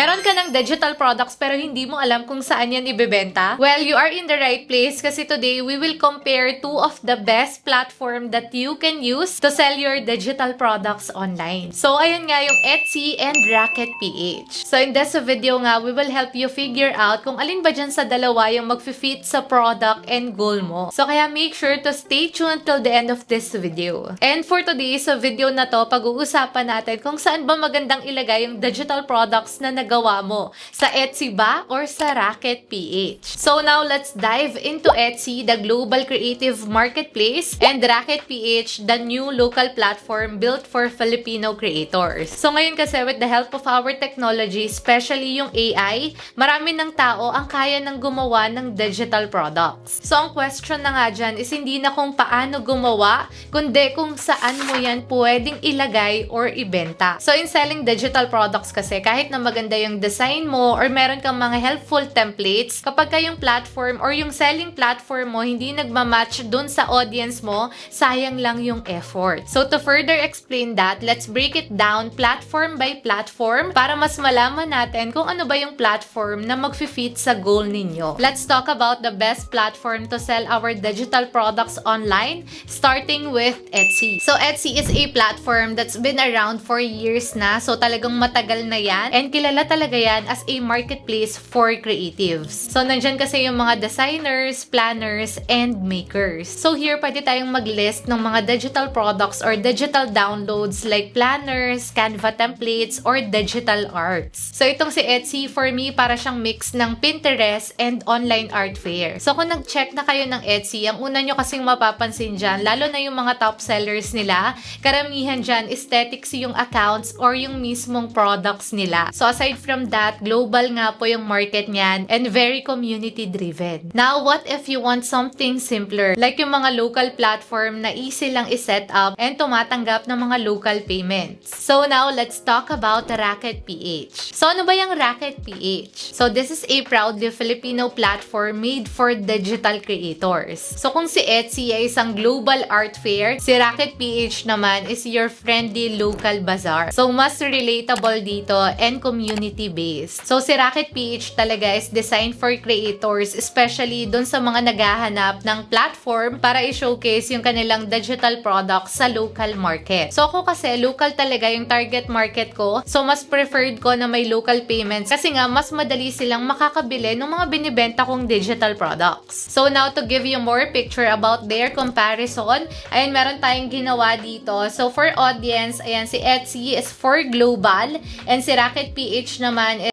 Meron ka ng digital products pero hindi mo alam kung saan yan ibebenta? Well, you are in the right place kasi today we will compare two of the best platform that you can use to sell your digital products online. So, ayun nga yung Etsy and Racket PH. So, in this video nga, we will help you figure out kung alin ba dyan sa dalawa yung mag-fit sa product and goal mo. So, kaya make sure to stay tuned till the end of this video. And for today's video na to, pag-uusapan natin kung saan ba magandang ilagay yung digital products na nagawa mo. Sa Etsy ba or sa Racket PH? So now, let's dive into Etsy, the global creative marketplace, and Racket PH, the new local platform built for Filipino creators. So ngayon kasi with the help of our technology, especially yung AI, marami ng tao ang kaya ng gumawa ng digital products. So ang question na nga dyan is hindi na kung paano gumawa, kundi kung saan mo yan pwedeng ilagay or ibenta. So in selling digital products kasi, kahit na maganda yung design mo or meron kang mga helpful templates, kapag yung platform or yung selling platform mo hindi nagmamatch dun sa audience mo, sayang lang yung effort. So to further explain that, let's break it down platform by platform para mas malaman natin kung ano ba yung platform na mag-fit sa goal ninyo. Let's talk about the best platform to sell our digital products online, starting with Etsy. So Etsy is a platform that's been around for years na, so talagang matagal na yan, and kilala talaga yan as a marketplace for creatives. So, nandyan kasi yung mga designers, planners, and makers. So, here, pwede tayong mag-list ng mga digital products or digital downloads like planners, Canva templates, or digital arts. So, itong si Etsy, for me, para siyang mix ng Pinterest and online art fair. So, kung nag-check na kayo ng Etsy, ang una nyo kasing mapapansin dyan, lalo na yung mga top sellers nila, karamihan dyan, aesthetics yung accounts or yung mismong products nila. So, aside from that, global nga po yung market niyan and very community-driven. Now, what if you want something simpler? Like yung mga local platform na easy lang i-set up and tumatanggap ng mga local payments. So, now, let's talk about Racket PH. So, ano ba yung Racket PH? So, this is a proudly Filipino platform made for digital creators. So, kung si Etsy ay isang global art fair, si Racket PH naman is your friendly local bazaar. So, mas relatable dito and community-based. So, si Racket PH talaga is designed for creators, especially dun sa mga naghahanap ng platform para i-showcase yung kanilang digital products sa local market. So, ako kasi local talaga yung target market ko. So, mas preferred ko na may local payments kasi nga mas madali silang makakabili ng mga binibenta kong digital products. So, now to give you more picture about their comparison, ayun, meron tayong ginawa dito. So, for audience, ayan, si Etsy is for global and si Racket PH naman